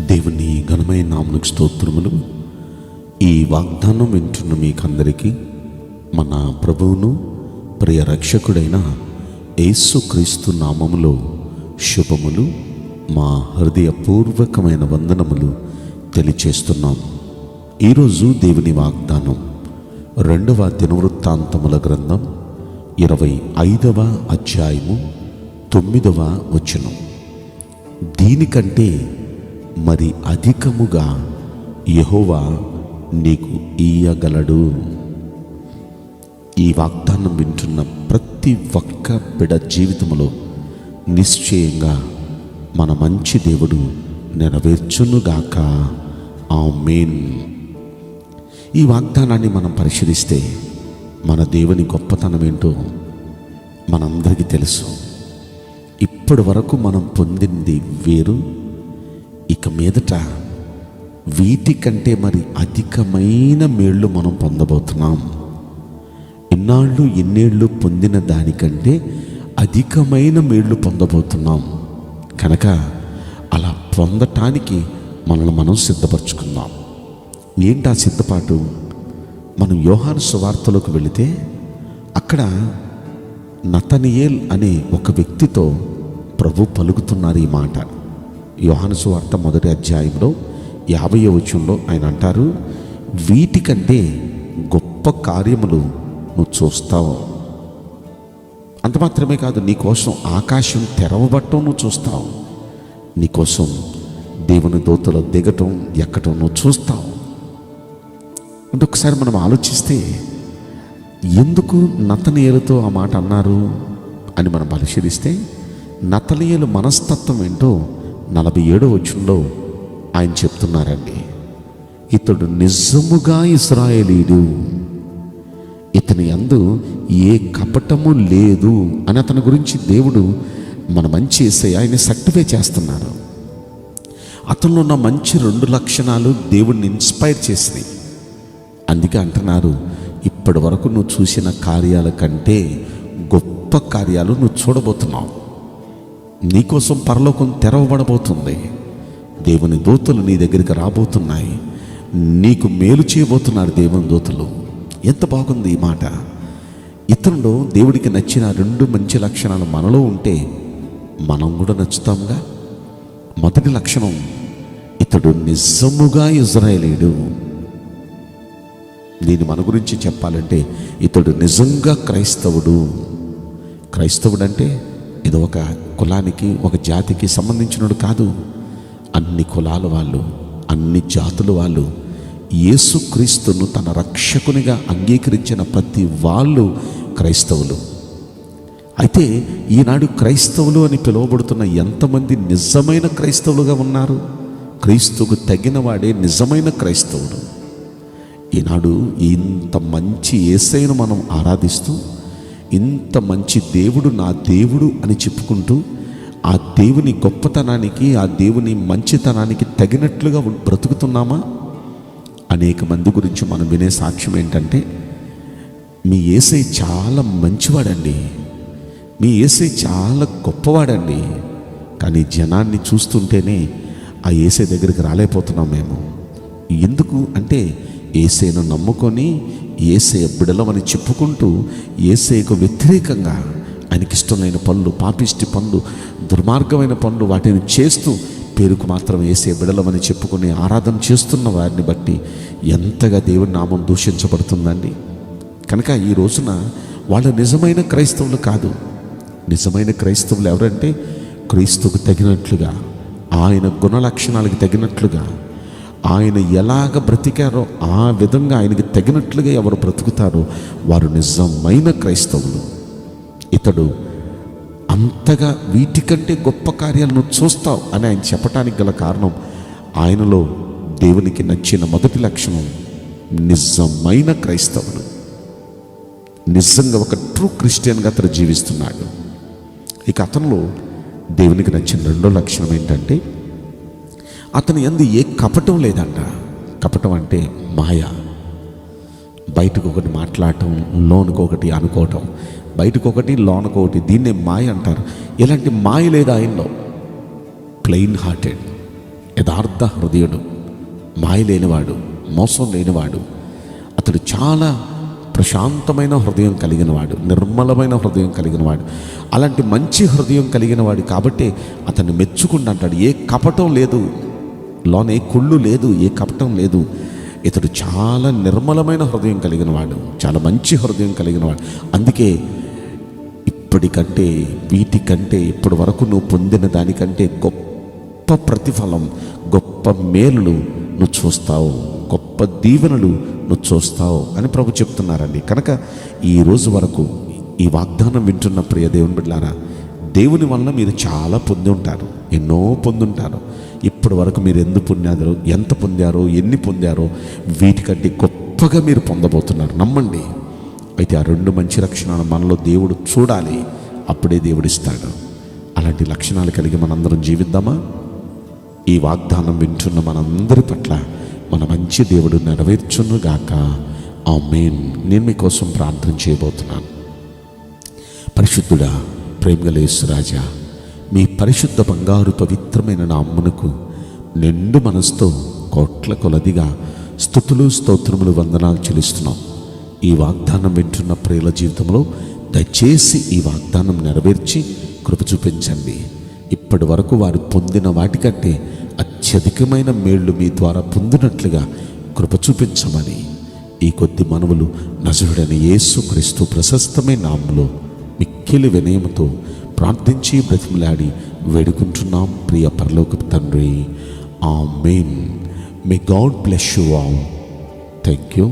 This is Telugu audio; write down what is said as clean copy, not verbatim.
దేవుని ఘనమైన నామమునకు స్తోత్రములు. ఈ వాగ్దానం వింటున్న మీకందరికీ మన ప్రభువును ప్రియ రక్షకుడైన యేసుక్రీస్తు నామములో శుభములు, మా హృదయపూర్వకమైన వందనములు తెలియచేస్తున్నాం. ఈరోజు దేవుని వాగ్దానం 2వ దినవృత్తాంతముల గ్రంథం 25వ అధ్యాయము 9వ వచనం. దీనికంటే మరి అధికముగా యెహోవా నీకు ఇయ్యగలడు. ఈ వాగ్దానం వింటున్న ప్రతి ఒక్క బిడ్డ జీవితంలో నిశ్చయంగా మన మంచి దేవుడు నెరవేర్చునుగాక. ఆమేన్. ఈ వాగ్దానాన్ని మనం పరిశీలిస్తే మన దేవుని గొప్పతనం ఏంటో మనందరికీ తెలుసు. ఇప్పటి వరకు మనం పొందింది వేరు, ఇక మీదట వీటికంటే మరి అధికమైన మేళ్ళు మనం పొందబోతున్నాం. ఇన్నేళ్ళు పొందిన దానికంటే అధికమైన మేళ్ళు పొందబోతున్నాం. కనుక అలా పొందటానికి మనల్ని మనం సిద్ధపరచుకుందాం. ఏంటి ఆ సిద్ధపాటు? మనం యోహాను సువార్తలోకి వెళితే అక్కడ నతనయేల్ అనే ఒక వ్యక్తితో ప్రభు పలుకుతున్నారు ఈ మాట. యోహాను సువార్త 1వ అధ్యాయంలో 50వ వచనంలో ఆయన అంటారు, వీటికంటే గొప్ప కార్యములు నువ్వు చూస్తావు. అంత మాత్రమే కాదు, నీకోసం ఆకాశం తెరవబట్టం నువ్వు చూస్తావు. నీకోసం దేవుని దూతలు దిగటం ఎక్కటం నువ్వు చూస్తావు. అంటే ఒకసారి మనం ఆలోచిస్తే ఎందుకు నతనయేలుతో ఆ మాట అన్నారు అని మనం పరిశీలిస్తే నతనయేలు మనస్తత్వం ఏంటో 47వ వచనంలో ఆయన చెప్తున్నారండి. ఇతడు నిజముగా ఇశ్రాయేలీయుడు, ఇతని యందు ఏ కపటము లేదు అని అతని గురించి దేవుడు మన మంచి యేసయ్య ఆయన సర్టిఫై చేస్తున్నారు. అతనిలో ఉన్న మంచి 2 లక్షణాలు దేవుడిని ఇన్స్పైర్ చేసినాయి. అందుకే అంటున్నారు, ఇప్పటి వరకు నువ్వు చూసిన కార్యాల కంటే గొప్ప కార్యాలు నువ్వు చూడబోతున్నావు. నీకోసం పరలోకం తెరవబడబోతుంది. దేవుని దూతలు నీ దగ్గరికి రాబోతున్నాయి. నీకు మేలు చేయబోతున్నారు దేవుని దూతలు. ఎంత బాగుంది ఈ మాట. ఇతరులో దేవుడికి నచ్చిన 2 మంచి లక్షణాలు మనలో ఉంటే మనం కూడా నచ్చుతాంగా. మొదటి లక్షణం, ఇతడు నిజముగా ఇశ్రాయేలీయుడు. దీన్ని మన గురించి చెప్పాలంటే ఇతడు నిజంగా క్రైస్తవుడు. క్రైస్తవుడు అంటే ఇది ఒక కులానికి ఒక జాతికి సంబంధించినడు కాదు. అన్ని కులాల వాళ్ళు, అన్ని జాతుల వాళ్ళు యేసుక్రీస్తును తన రక్షకునిగా అంగీకరించిన ప్రతి వాళ్ళు క్రైస్తవులు. అయితే ఈనాడు క్రైస్తవులు అని పిలువబడుతున్న ఎంతమంది నిజమైన క్రైస్తవులుగా ఉన్నారు? క్రీస్తుకు తగిన వాడే నిజమైన క్రైస్తవుడు. ఈనాడు ఇంత మంచి యేసయ్యను మనం ఆరాధిస్తూ, ఇంత మంచి దేవుడు నా దేవుడు అని చెప్పుకుంటూ, ఆ దేవుని గొప్పతనానికి, ఆ దేవుని మంచితనానికి తగినట్లుగా బ్రతుకుతున్నామా? అనేక మంది గురించి మనం వినే సాక్ష్యం ఏంటంటే, మీ యేసయ్య చాలా మంచివాడండి, మీ యేసయ్య చాలా గొప్పవాడండి, కానీ జనాన్ని చూస్తుంటేనే ఆ యేసయ్య దగ్గరికి రాలేకపోతున్నాం మేము. ఎందుకు అంటే యేసయ్యను నమ్ముకొని యేసయ్య బిడలమని చెప్పుకుంటూ యేసయ్యకు వ్యతిరేకంగా ఆయనకి ఇష్టం లేని పనులు, పాపిష్టి పనులు, దుర్మార్గమైన పనులు వాటిని చేస్తూ పేరుకు మాత్రం యేసయ్య బిడలమని చెప్పుకొని ఆరాధన చేస్తున్న వారిని బట్టి ఎంతగా దేవుని నామం దూషించబడుతుందండి. కనుక ఈ రోజున వాళ్ళు నిజమైన క్రైస్తవులు కాదు. నిజమైన క్రైస్తవులు ఎవరంటే క్రీస్తుకు తగినట్లుగా, ఆయన గుణ లక్షణాలకు తగినట్లుగా, ఆయన ఎలాగ బ్రతికారో ఆ విధంగా ఆయనకి తగినట్లుగా ఎవరు బ్రతుకుతారో వారు నిజమైన క్రైస్తవులు. ఇతడు అంతగా వీటికంటే గొప్ప కార్యాలను చూస్తావు అని ఆయన చెప్పటానికి గల కారణం, ఆయనలో దేవునికి నచ్చిన మొదటి లక్షణం నిజమైన క్రైస్తవుడు. నిజంగా ఒక ట్రూ క్రిస్టియన్గా అతను జీవిస్తున్నాడు. ఇక అతనిలో దేవునికి నచ్చిన 2వ లక్షణం ఏంటంటే, అతని యందు ఏ కపటం లేదంట. కపటం అంటే మాయ. బయటకు ఒకటి మాట్లాడటం, లోనుకు ఒకటి అనుకోవటం, బయటకు ఒకటి లోనుకు ఒకటి, దీన్నే మాయ అంటారు. ఇలాంటి మాయ లేదు ఆయనలో. ప్లెయిన్ హార్టెడ్, యథార్థ యథార్థ హృదయుడు, మాయ లేనివాడు, మోసం లేనివాడు. అతడు చాలా ప్రశాంతమైన హృదయం కలిగినవాడు, నిర్మలమైన హృదయం కలిగినవాడు. అలాంటి మంచి హృదయం కలిగినవాడు కాబట్టి అతన్ని మెచ్చుకుంటూ అంటాడు, ఏ కపటం లేదు, లోనే కుళ్ళు లేదు, ఏ కపటం లేదు. ఇతడు చాలా నిర్మలమైన హృదయం కలిగినవాడు, చాలా మంచి హృదయం కలిగినవాడు. అందుకే ఇప్పటికంటే, వీటికంటే, ఇప్పటి వరకు నువ్వు పొందిన దానికంటే గొప్ప ప్రతిఫలం, గొప్ప మేలులు నువ్వు చూస్తావు, గొప్ప దీవెనలు నువ్వు చూస్తావు అని ప్రభు చెప్తున్నారండి. కనుక ఈరోజు వరకు ఈ వాగ్దానం వింటున్న ప్రియ దేవుని బిడ్డలారా, దేవుని వల్ల మీరు చాలా పొంది ఉంటారు, ఎన్నో పొందుంటారు. ఇప్పటి వరకు మీరు ఎంత పొందారో, ఎన్ని పొందారో వీటికంటే గొప్పగా మీరు పొందబోతున్నారు. నమ్మండి. అయితే ఆ రెండు మంచి లక్షణాలు మనలో దేవుడు చూడాలి, అప్పుడే దేవుడు ఇస్తాడు. అలాంటి లక్షణాలు కలిగి మనందరం జీవిద్దామా? ఈ వాగ్దానం వింటున్న మనందరి పట్ల మన మంచి దేవుడు నెరవేర్చునుగాక. ఆమేన్. నేను మీకోసం ప్రార్థన చేయబోతున్నాను. పరిశుద్ధుడా, ప్రేమగల యేసురాజా, మీ పరిశుద్ధ బంగారు పవిత్రమైన నామమునకు నిండు మనసుతో కోట్ల కొలదిగా స్తుతులు, స్తోత్రములు, వందనాలు చెల్లిస్తున్నాం. ఈ వాగ్దానం వింటున్న ప్రియుల జీవితంలో దయచేసి ఈ వాగ్దానం నెరవేర్చి కృప చూపించండి. ఇప్పటి వరకు వారు పొందిన వాటికంటే అత్యధికమైన మేళ్లు మీ ద్వారా పొందినట్లుగా కృప చూపించమని ఈ కొద్ది మనవులు నజరుడైన యేసుక్రీస్తు ప్రశస్తమైన నామములో మిక్కిలి వినయముతో ప్రార్థించి బ్రతిమలాడి వేడుకుంటున్నాం ప్రియ పరలోకపు తండ్రి. ఆమేన్. May God bless you all. Thank you.